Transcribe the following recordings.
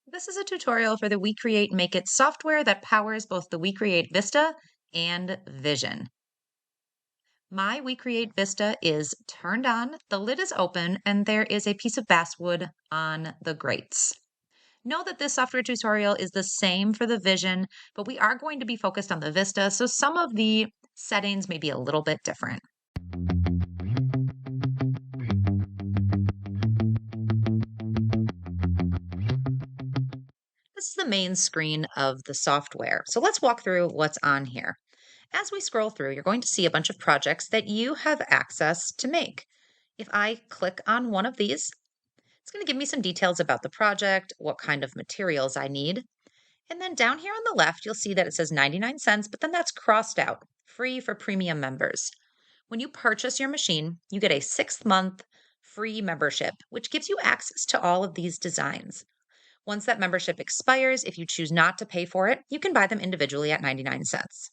This is a tutorial for the WeCreate Make It software that powers both the WeCreate Vista and Vision. My WeCreate Vista is turned on, the lid is open, and there is a piece of basswood on the grates. Know that this software tutorial is the same for the Vision, but we are going to be focused on the Vista, so some of the settings may be a little bit different. This is the main screen of the software. So let's walk through what's on here. As we scroll through, you're going to see a bunch of projects that you have access to make. If I click on one of these, it's going to give me some details about the project, what kind of materials I need. And then down here on the left, you'll see that it says 99 cents, but then that's crossed out, free for premium members. When you purchase your machine, you get a 6-month free membership, which gives you access to all of these designs. Once that membership expires, if you choose not to pay for it, you can buy them individually at 99 cents.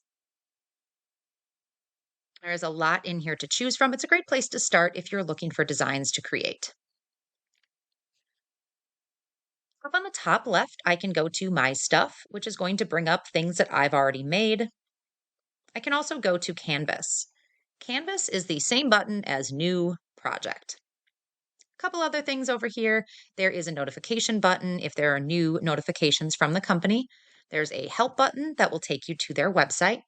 There's a lot in here to choose from. It's a great place to start if you're looking for designs to create. Up on the top left, I can go to My Stuff, which is going to bring up things that I've already made. I can also go to Canvas. Canvas is the same button as New Project. A couple other things over here. There is a notification button if there are new notifications from the company. There's a help button that will take you to their website.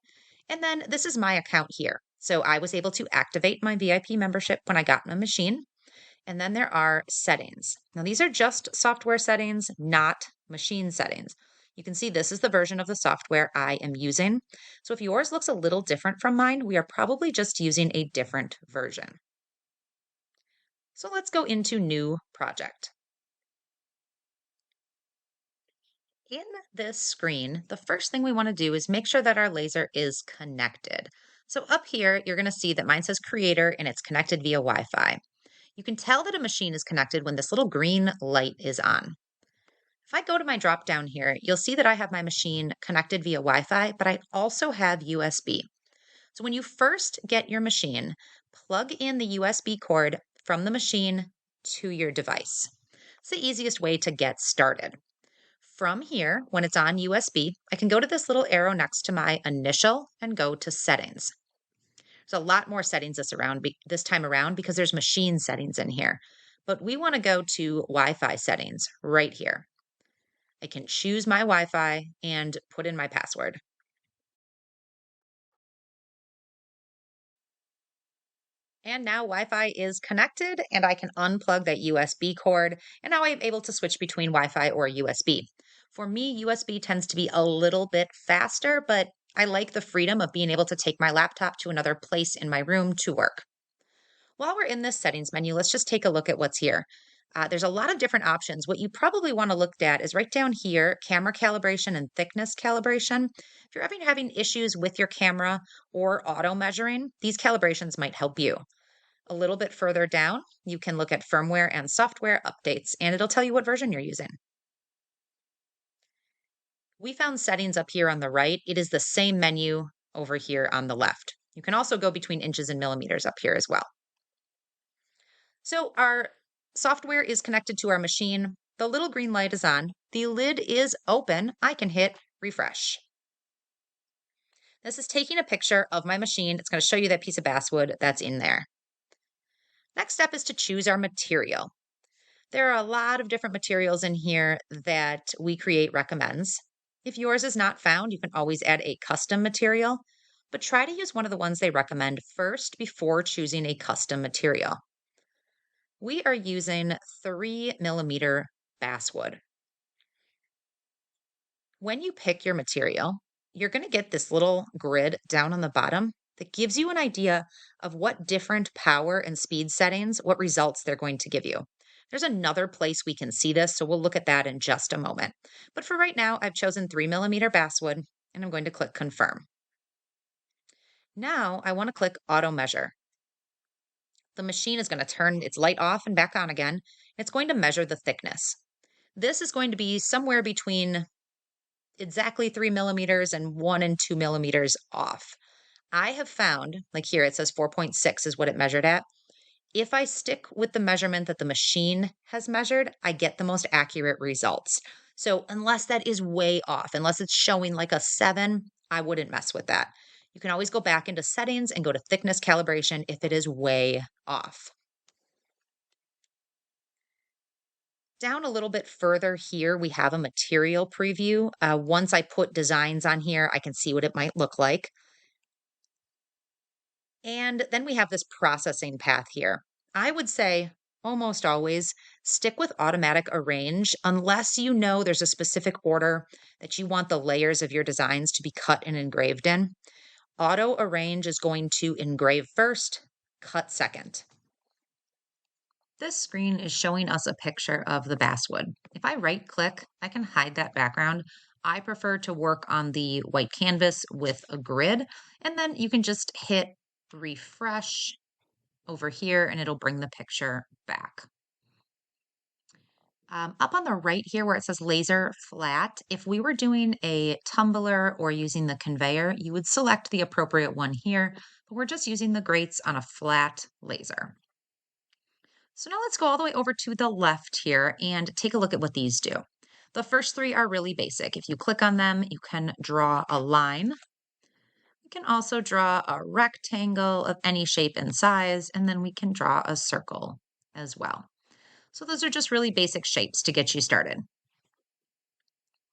And then this is my account here. So I was able to activate my VIP membership when I got my machine. And then there are settings. Now, these are just software settings, not machine settings. You can see this is the version of the software I am using. So if yours looks a little different from mine, we are probably just using a different version. So let's go into New Project. In this screen, the first thing we want to do is make sure that our laser is connected. So up here, you're going to see that mine says Creator and it's connected via Wi-Fi. You can tell that a machine is connected when this little green light is on. If I go to my drop down here, you'll see that I have my machine connected via Wi-Fi, but I also have USB. So when you first get your machine, plug in the USB cord from the machine to your device. It's the easiest way to get started. From here, when it's on USB, I can go to this little arrow next to my initial and go to settings. There's a lot more settings this time around because there's machine settings in here. But we want to go to Wi-Fi settings right here. I can choose my Wi-Fi and put in my password. And now Wi-Fi is connected and I can unplug that USB cord. And now I'm able to switch between Wi-Fi or USB. For me, USB tends to be a little bit faster, but I like the freedom of being able to take my laptop to another place in my room to work. While we're in this settings menu, let's just take a look at what's here. There's a lot of different options. What you probably want to look at is right down here, camera calibration and thickness calibration. If you're having issues with your camera or auto measuring, these calibrations might help you. A little bit further down, you can look at firmware and software updates, and it'll tell you what version you're using. We found settings up here on the right. It is the same menu over here on the left. You can also go between inches and millimeters up here as well. So our software is connected to our machine. The little green light is on. The lid is open. I can hit refresh. This is taking a picture of my machine. It's going to show you that piece of basswood that's in there. Next step is to choose our material. There are a lot of different materials in here that WeCreate recommends. If yours is not found, you can always add a custom material, but try to use one of the ones they recommend first before choosing a custom material. We are using 3mm basswood. When you pick your material, you're going to get this little grid down on the bottom that gives you an idea of what different power and speed settings, what results they're going to give you. There's another place we can see this, so we'll look at that in just a moment. But for right now, I've chosen 3mm basswood, and I'm going to click Confirm. Now I want to click Auto Measure. The machine is going to turn its light off and back on again. It's going to measure the thickness. This is going to be somewhere between exactly 3mm and 1 and 2mm off. I have found, like here, it says 4.6 is what it measured at. If I stick with the measurement that the machine has measured, I get the most accurate results. So unless that is way off, unless it's showing like a 7, I wouldn't mess with that. You can always go back into settings and go to thickness calibration if it is way off. Down a little bit further here, we have a material preview. Once I put designs on here, I can see what it might look like. And then we have this processing path here. I would say almost always stick with automatic arrange unless you know there's a specific order that you want the layers of your designs to be cut and engraved in. Auto arrange is going to engrave first, cut second. This screen is showing us a picture of the basswood. If I right click, I can hide that background. I prefer to work on the white canvas with a grid, and then you can just hit refresh over here and it'll bring the picture back. Up on the right here where it says laser flat, if we were doing a tumbler or using the conveyor, you would select the appropriate one here, but we're just using the grates on a flat laser. So now let's go all the way over to the left here and take a look at what these do. The first three are really basic. If you click on them, you can draw a line. We can also draw a rectangle of any shape and size, and then we can draw a circle as well. So those are just really basic shapes to get you started.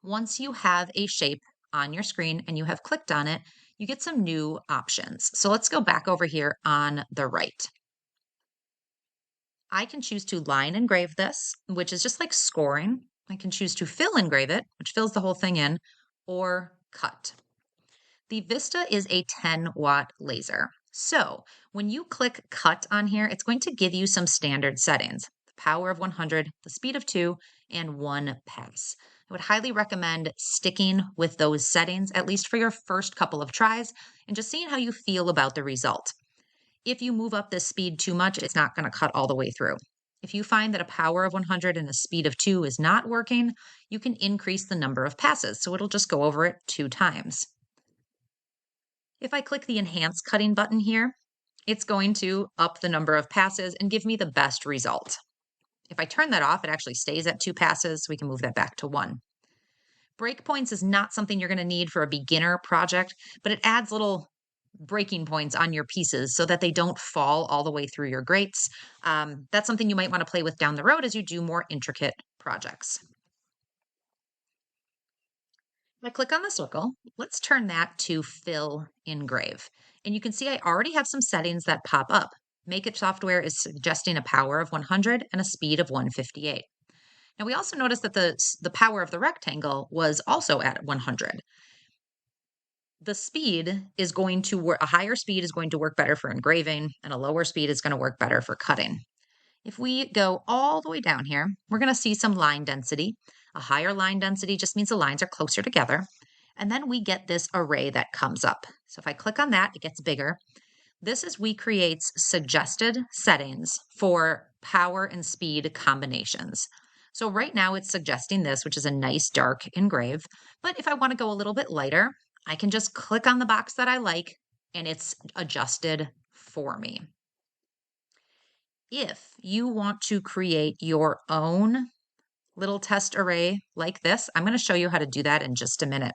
Once you have a shape on your screen and you have clicked on it, you get some new options. So let's go back over here on the right. I can choose to line engrave this, which is just like scoring. I can choose to fill engrave it, which fills the whole thing in, or cut. The Vista is a 10-watt laser. So when you click cut on here, it's going to give you some standard settings. The power of 100, the speed of 2, and 1 pass. I would highly recommend sticking with those settings, at least for your first couple of tries, and just seeing how you feel about the result. If you move up this speed too much, it's not going to cut all the way through. If you find that a power of 100 and a speed of 2 is not working, you can increase the number of passes, so it'll just go over it 2 times. If I click the Enhance Cutting button here, it's going to up the number of passes and give me the best result. If I turn that off, it actually stays at 2 passes, so we can move that back to 1. Breakpoints is not something you're going to need for a beginner project, but it adds little breaking points on your pieces so that they don't fall all the way through your grates. That's something you might want to play with down the road as you do more intricate projects. If I click on the circle, let's turn that to fill engrave. And you can see I already have some settings that pop up. Make It Software is suggesting a power of 100 and a speed of 158. Now we also noticed that the power of the rectangle was also at 100. The speed is going to work, a higher speed is going to work better for engraving, and a lower speed is going to work better for cutting. If we go all the way down here, we're going to see some line density. A higher line density just means the lines are closer together. And then we get this array that comes up. So if I click on that, it gets bigger. This is WeCreate's suggested settings for power and speed combinations. So right now it's suggesting this, which is a nice dark engrave. But if I want to go a little bit lighter, I can just click on the box that I like and it's adjusted for me. If you want to create your own little test array like this, I'm going to show you how to do that in just a minute.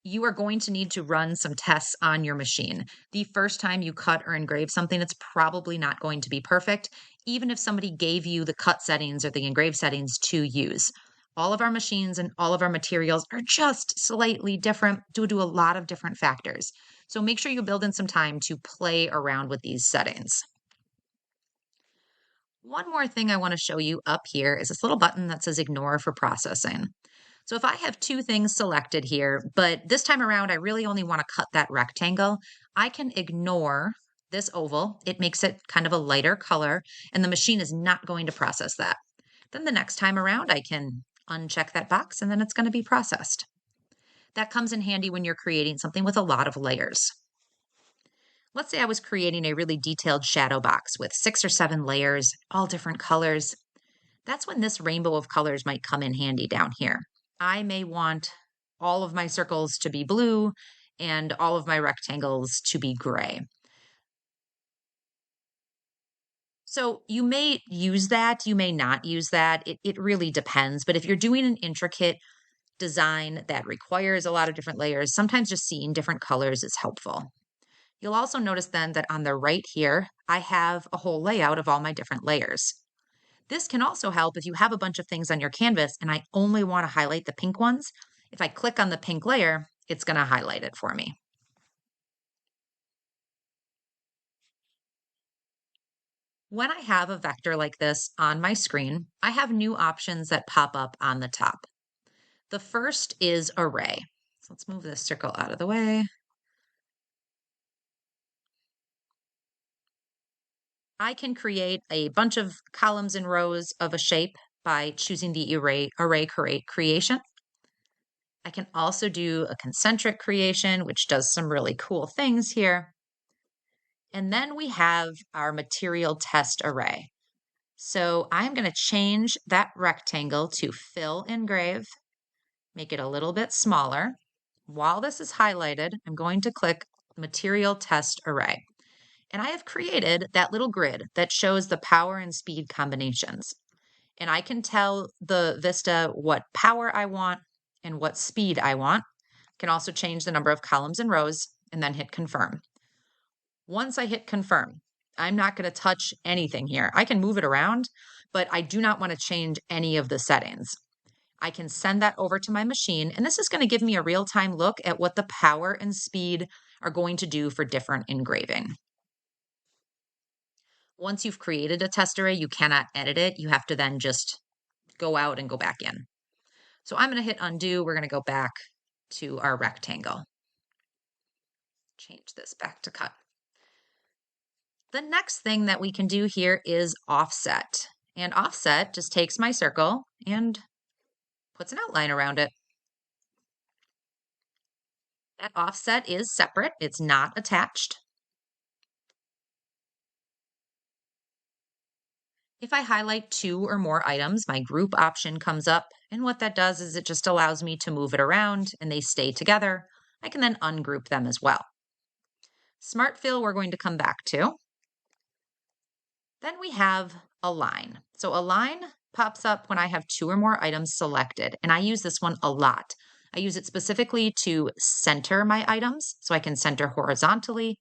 You are going to need to run some tests on your machine. The first time you cut or engrave something, it's probably not going to be perfect, even if somebody gave you the cut settings or the engrave settings to use. All of our machines and all of our materials are just slightly different due to a lot of different factors. So make sure you build in some time to play around with these settings. One more thing I want to show you up here is this little button that says Ignore for processing. So if I have 2 things selected here, but this time around I really only want to cut that rectangle, I can ignore this oval. It makes it kind of a lighter color, and the machine is not going to process that. Then the next time around, I can uncheck that box, and then it's going to be processed. That comes in handy when you're creating something with a lot of layers. Let's say I was creating a really detailed shadow box with 6 or 7 layers, all different colors. That's when this rainbow of colors might come in handy down here. I may want all of my circles to be blue and all of my rectangles to be gray. So you may use that, you may not use that. It really depends. But if you're doing an intricate design that requires a lot of different layers, sometimes just seeing different colors is helpful. You'll also notice then that on the right here, I have a whole layout of all my different layers. This can also help if you have a bunch of things on your canvas and I only want to highlight the pink ones. If I click on the pink layer, it's going to highlight it for me. When I have a vector like this on my screen, I have new options that pop up on the top. The first is array. So let's move this circle out of the way. I can create a bunch of columns and rows of a shape by choosing the array creation. I can also do a concentric creation, which does some really cool things here. And then we have our material test array. So I'm going to change that rectangle to fill engrave, make it a little bit smaller. While this is highlighted, I'm going to click material test array. And I have created that little grid that shows the power and speed combinations. And I can tell the Vista what power I want and what speed I want. I can also change the number of columns and rows and then hit confirm. Once I hit confirm, I'm not going to touch anything here. I can move it around, but I do not want to change any of the settings. I can send that over to my machine, and this is going to give me a real-time look at what the power and speed are going to do for different engraving. Once you've created a test array, you cannot edit it. You have to then just go out and go back in. So I'm going to hit undo. We're going to go back to our rectangle. Change this back to cut. The next thing that we can do here is offset. And offset just takes my circle and puts an outline around it. That offset is separate. It's not attached. If I highlight 2 or more items, my group option comes up. And what that does is it just allows me to move it around and they stay together. I can then ungroup them as well. Smart fill, we're going to come back to. Then we have align. So align pops up when I have 2 or more items selected. And I use this one a lot. I use it specifically to center my items. So I can center horizontally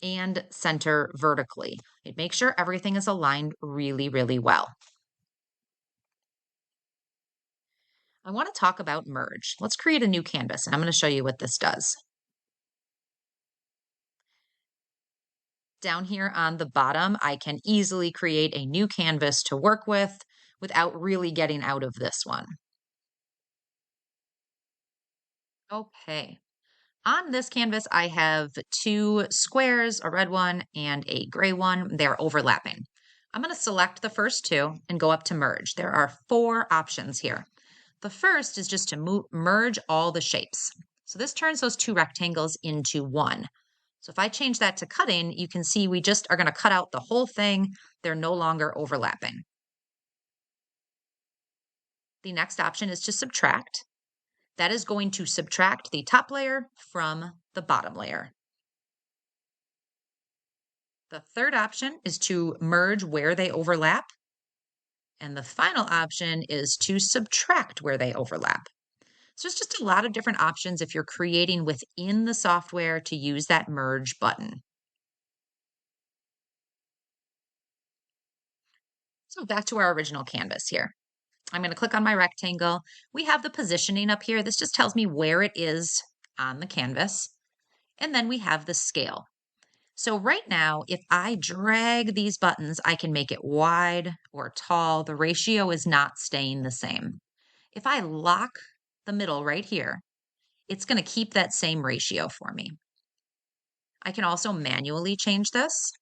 and center vertically. It makes sure everything is aligned really, really well. I want to talk about merge. Let's create a new canvas, and I'm going to show you what this does. Down here on the bottom, I can easily create a new canvas to work with without really getting out of this one. Okay. On this canvas, I have 2 squares, a red one and a gray one. They're overlapping. I'm going to select the first 2 and go up to merge. There are 4 options here. The first is just to merge all the shapes. So this turns those 2 rectangles into one. So if I change that to cutting, you can see we just are going to cut out the whole thing. They're no longer overlapping. The next option is to subtract. That is going to subtract the top layer from the bottom layer. The third option is to merge where they overlap. And the final option is to subtract where they overlap. So it's just a lot of different options if you're creating within the software to use that merge button. So back to our original canvas here. I'm going to click on my rectangle. We have the positioning up here. This just tells me where it is on the canvas. And then we have the scale. So right now, if I drag these buttons, I can make it wide or tall. The ratio is not staying the same. If I lock the middle right here, it's going to keep that same ratio for me. I can also manually change this.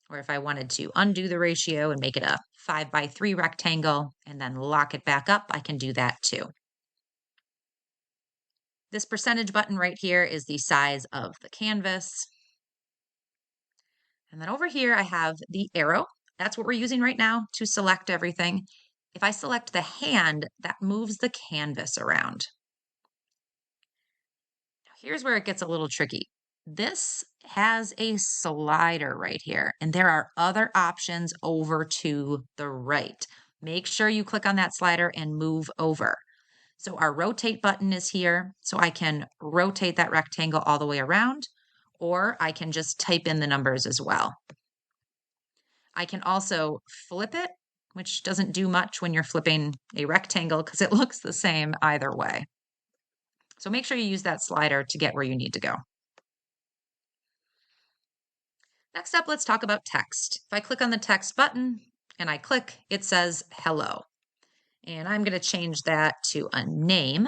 Or if I wanted to undo the ratio and make it a 5x3 rectangle and then lock it back up, I can do that too. This percentage button right here is the size of the canvas. And then over here, I have the arrow. That's what we're using right now to select everything. If I select the hand, that moves the canvas around. Now, here's where it gets a little tricky. This has a slider right here, and there are other options over to the right. Make sure you click on that slider and move over. So our rotate button is here, so I can rotate that rectangle all the way around, or I can just type in the numbers as well. I can also flip it, which doesn't do much when you're flipping a rectangle because it looks the same either way. So make sure you use that slider to get where you need to go. Next up, let's talk about text. If I click on the text button and I click, it says hello. And I'm going to change that to a name.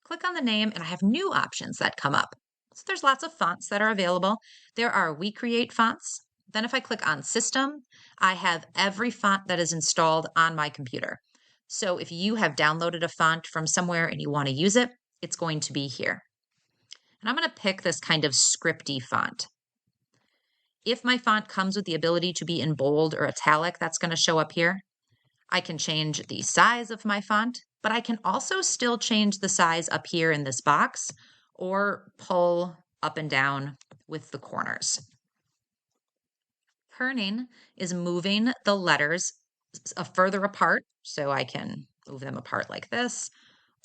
Click on the name and I have new options that come up. So there's lots of fonts that are available. There are WeCreate fonts. Then if I click on System, I have every font that is installed on my computer. So if you have downloaded a font from somewhere and you want to use it, it's going to be here. And I'm going to pick this kind of scripty font. If my font comes with the ability to be in bold or italic, that's going to show up here. I can change the size of my font, but I can also still change the size up here in this box or pull up and down with the corners. Kerning is moving the letters further apart, so I can move them apart like this,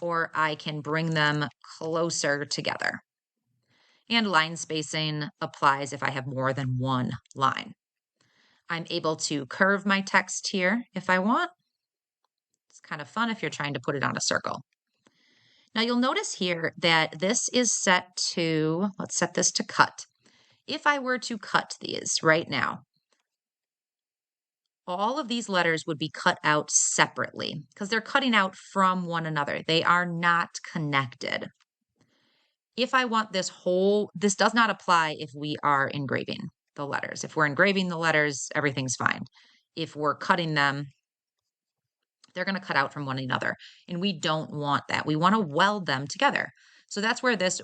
or I can bring them closer together. And line spacing applies if I have more than one line. I'm able to curve my text here if I want. It's kind of fun if you're trying to put it on a circle. Now you'll notice here that this is set to, let's set this to cut. If I were to cut these right now, all of these letters would be cut out separately because they're cutting out from one another. They are not connected. If I want this does not apply if we are engraving the letters. If we're engraving the letters, everything's fine. If we're cutting them, they're going to cut out from one another. And we don't want that. We want to weld them together. So that's where this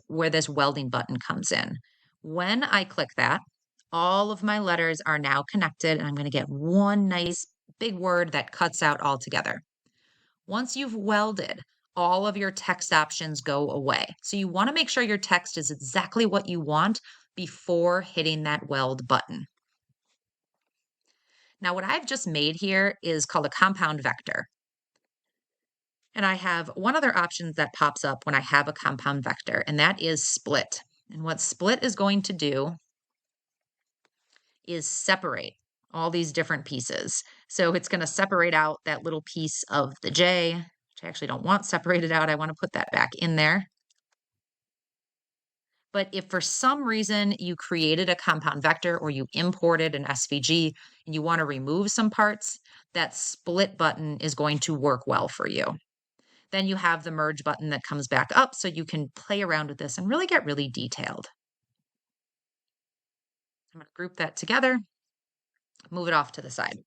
welding button comes in. When I click that, all of my letters are now connected and I'm going to get one nice big word that cuts out all together. Once you've welded, all of your text options go away. So you want to make sure your text is exactly what you want before hitting that weld button. Now what I've just made here is called a compound vector. And I have one other option that pops up when I have a compound vector, and that is split. And what split is going to do is separate all these different pieces. So it's going to separate out that little piece of the J, which I actually don't want separated out. I want to put that back in there. But if for some reason you created a compound vector or you imported an SVG and you want to remove some parts, that split button is going to work well for you. Then you have the merge button that comes back up so you can play around with this and really get really detailed. I'm going to group that together, move it off to the side.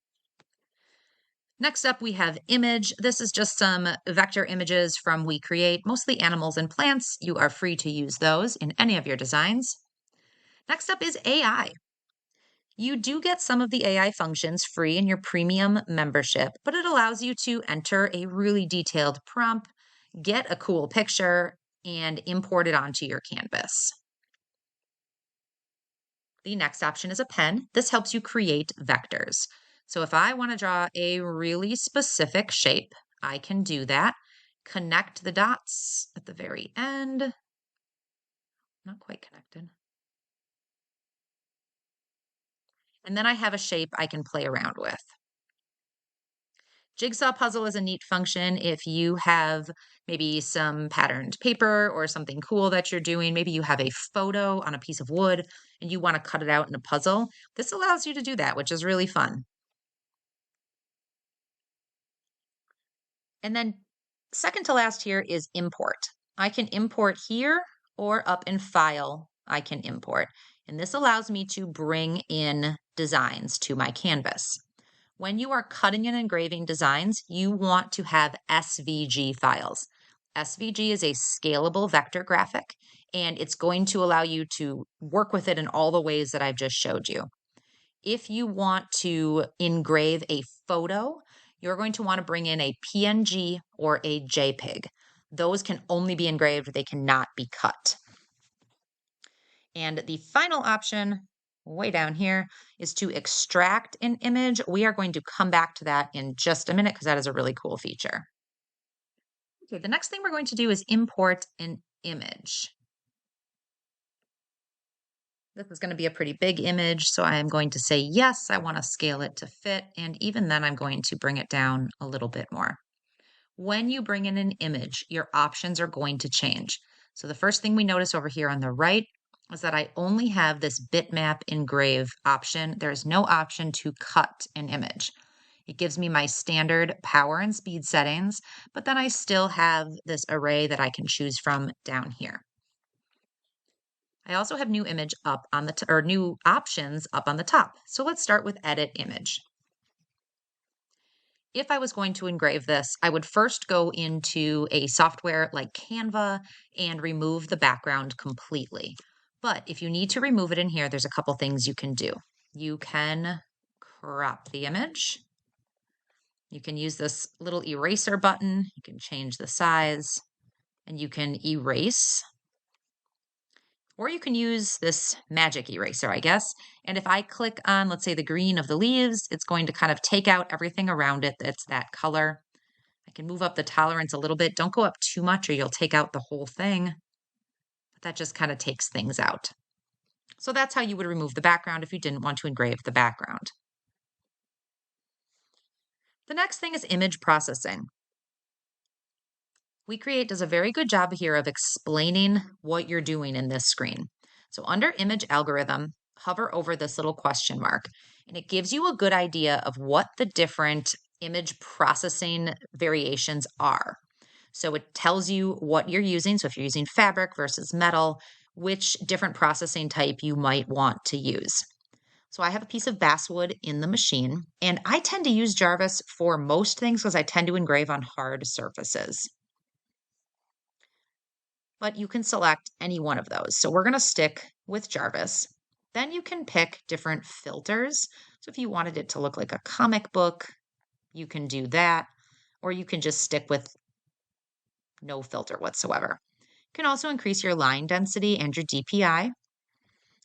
Next up, we have image. This is just some vector images from WeCreate, mostly animals and plants. You are free to use those in any of your designs. Next up is AI. You do get some of the AI functions free in your premium membership, but it allows you to enter a really detailed prompt, get a cool picture, and import it onto your canvas. The next option is a pen. This helps you create vectors. So if I want to draw a really specific shape, I can do that. Connect the dots at the very end. Not quite connected. And then I have a shape I can play around with. Jigsaw puzzle is a neat function if you have maybe some patterned paper or something cool that you're doing. Maybe you have a photo on a piece of wood and you want to cut it out in a puzzle. This allows you to do that, which is really fun. And then second to last here is import. I can import here or up in File, I can import. And this allows me to bring in designs to my canvas. When you are cutting and engraving designs, you want to have SVG files. SVG is a scalable vector graphic, and it's going to allow you to work with it in all the ways that I've just showed you. If you want to engrave a photo, you're going to want to bring in a PNG or a JPEG. Those can only be engraved, they cannot be cut. And the final option, way down here, is to extract an image. We are going to come back to that in just a minute because that is a really cool feature. Okay, the next thing we're going to do is import an image. This is going to be a pretty big image, so I am going to say yes, I want to scale it to fit, and even then I'm going to bring it down a little bit more. When you bring in an image, your options are going to change. So the first thing we notice over here on the right is that I only have this bitmap engrave option. There's no option to cut an image. It gives me my standard power and speed settings, but then I still have this array that I can choose from down here. I also have new image up on the or new options up on the top. So let's start with edit image. If I was going to engrave this, I would first go into a software like Canva and remove the background completely. But if you need to remove it in here, there's a couple things you can do. You can crop the image. You can use this little eraser button. You can change the size and you can erase. Or you can use this magic eraser, I guess. And if I click on, let's say, the green of the leaves, it's going to kind of take out everything around it that's that color. I can move up the tolerance a little bit. Don't go up too much or you'll take out the whole thing. But that just kind of takes things out. So that's how you would remove the background if you didn't want to engrave the background. The next thing is image processing. WeCreat does a very good job here of explaining what you're doing in this screen. So under image algorithm, hover over this little question mark, and it gives you a good idea of what the different image processing variations are. So it tells you what you're using. So if you're using fabric versus metal, which different processing type you might want to use. So I have a piece of basswood in the machine, and I tend to use Jarvis for most things because I tend to engrave on hard surfaces. But you can select any one of those. So we're going to stick with Jarvis. Then you can pick different filters. So if you wanted it to look like a comic book, you can do that, or you can just stick with no filter whatsoever. You can also increase your line density and your DPI,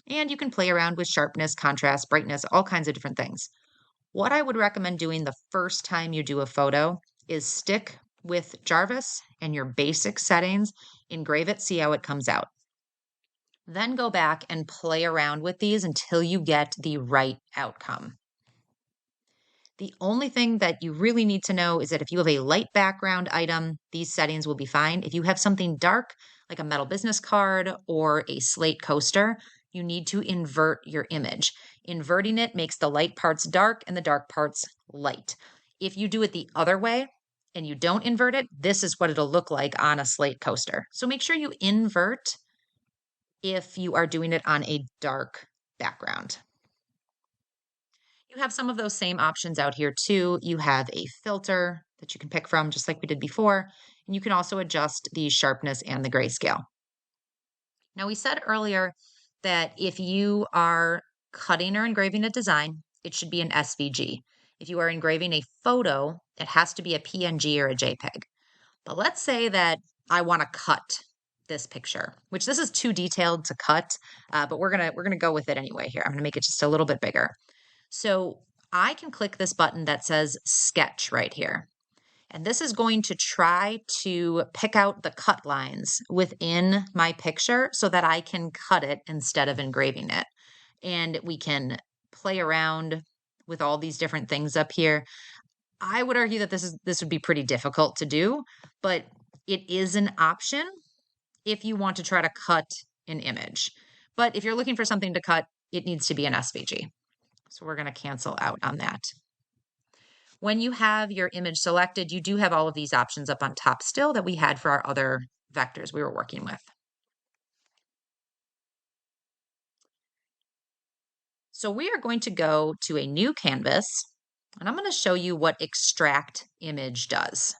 and you can play around with sharpness, contrast, brightness, all kinds of different things. What I would recommend doing the first time you do a photo is stick with Jarvis and your basic settings, engrave it, see how it comes out. Then go back and play around with these until you get the right outcome. The only thing that you really need to know is that if you have a light background item, these settings will be fine. If you have something dark, like a metal business card or a slate coaster, you need to invert your image. Inverting it makes the light parts dark and the dark parts light. If you do it the other way and you don't invert it, this is what it'll look like on a slate coaster. So make sure you invert if you are doing it on a dark background. You have some of those same options out here too. You have a filter that you can pick from, just like we did before, and you can also adjust the sharpness and the grayscale. Now, we said earlier that if you are cutting or engraving a design, it should be an SVG. If you are engraving a photo, it has to be a PNG or a JPEG. But let's say that I want to cut this picture, which this is too detailed to cut, but we're gonna go with it anyway here. I'm gonna make it just a little bit bigger. So I can click this button that says sketch right here. And this is going to try to pick out the cut lines within my picture so that I can cut it instead of engraving it. And we can play around with all these different things up here. I would argue that this would be pretty difficult to do, but it is an option if you want to try to cut an image. But if you're looking for something to cut, it needs to be an SVG. So we're going to cancel out on that. When you have your image selected, you do have all of these options up on top still that we had for our other vectors we were working with. So we are going to go to a new canvas, and I'm going to show you what extract image does.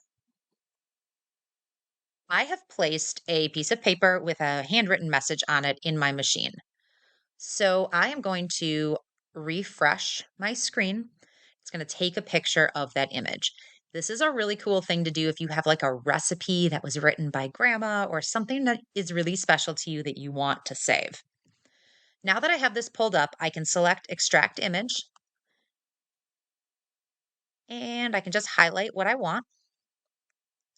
I have placed a piece of paper with a handwritten message on it in my machine. So I am going to refresh my screen. It's going to take a picture of that image. This is a really cool thing to do if you have like a recipe that was written by grandma or something that is really special to you that you want to save. Now that I have this pulled up, I can select extract image and I can just highlight what I want.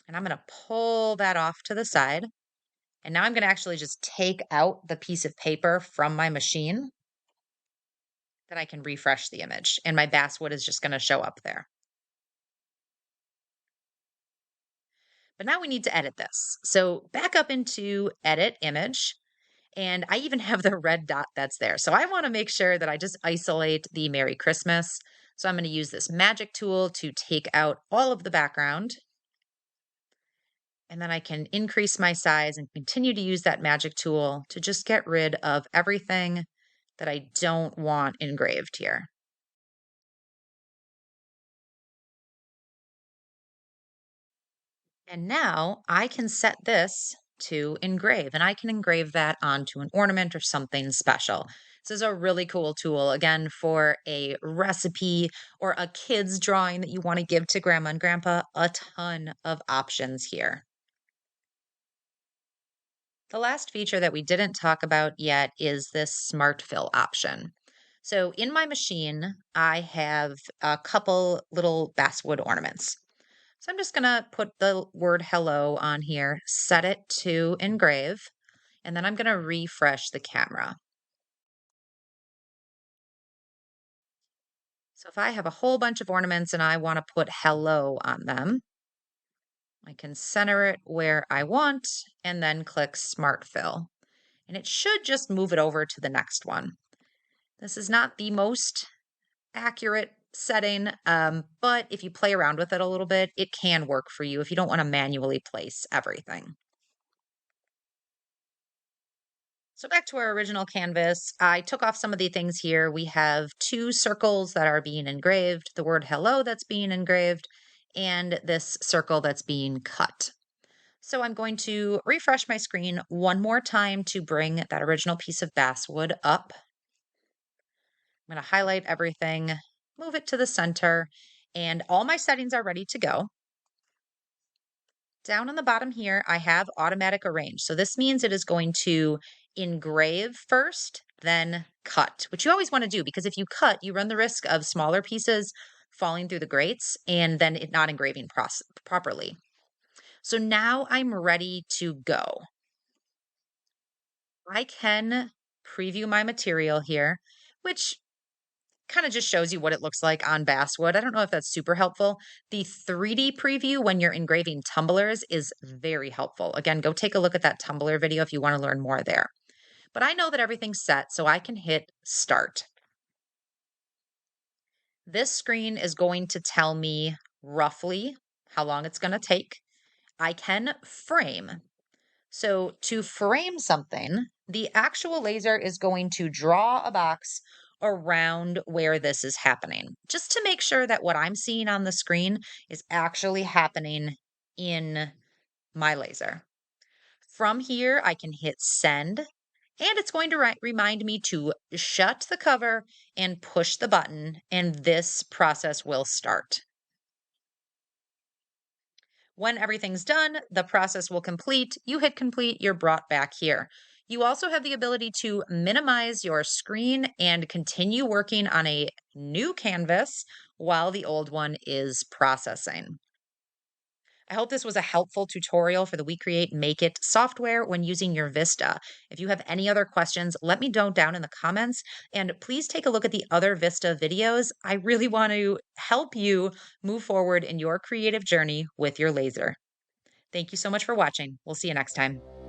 And I'm going to pull that off to the side. And now I'm going to actually just take out the piece of paper from my machine that I can refresh the image. And my basswood is just going to show up there. But now we need to edit this. So back up into edit image. And I even have the red dot that's there. So I want to make sure that I just isolate the Merry Christmas. So I'm going to use this magic tool to take out all of the background. And then I can increase my size and continue to use that magic tool to just get rid of everything that I don't want engraved here. And now I can set this to engrave, and I can engrave that onto an ornament or something special. This is a really cool tool, again, for a recipe or a kid's drawing that you want to give to grandma and grandpa. A ton of options here. The last feature that we didn't talk about yet is this smart fill option. So in my machine, I have a couple little basswood ornaments. So I'm just going to put the word hello on here, set it to engrave, and then I'm going to refresh the camera. So if I have a whole bunch of ornaments and I want to put hello on them, I can center it where I want and then click Smart Fill. And it should just move it over to the next one. This is not the most accurate setting, but if you play around with it a little bit, it can work for you if you don't want to manually place everything. So back to our original canvas, I took off some of the things here. We have two circles that are being engraved, the word hello that's being engraved, and this circle that's being cut. So I'm going to refresh my screen one more time to bring that original piece of basswood up. I'm going to highlight everything, move it to the center, and all my settings are ready to go. Down on the bottom here, I have automatic arrange. So this means it is going to engrave first, then cut, which you always want to do because if you cut, you run the risk of smaller pieces falling through the grates and then it not engraving properly. So now I'm ready to go. I can preview my material here, which kind of just shows you what it looks like on basswood. I don't know if that's super helpful. The 3D preview when you're engraving tumblers is very helpful. Again, go take a look at that tumbler video if you want to learn more there. But I know that everything's set, so I can hit start. This screen is going to tell me roughly how long it's going to take. I can frame. So to frame something, the actual laser is going to draw a box around where this is happening, just to make sure that what I'm seeing on the screen is actually happening in my laser. From here, I can hit send, and it's going to remind me to shut the cover and push the button, and this process will start. When everything's done, the process will complete. You hit complete, you're brought back here. You also have the ability to minimize your screen and continue working on a new canvas while the old one is processing. I hope this was a helpful tutorial for the WeCreate Make It software when using your Vista. If you have any other questions, let me know down in the comments. And please take a look at the other Vista videos. I really want to help you move forward in your creative journey with your laser. Thank you so much for watching. We'll see you next time.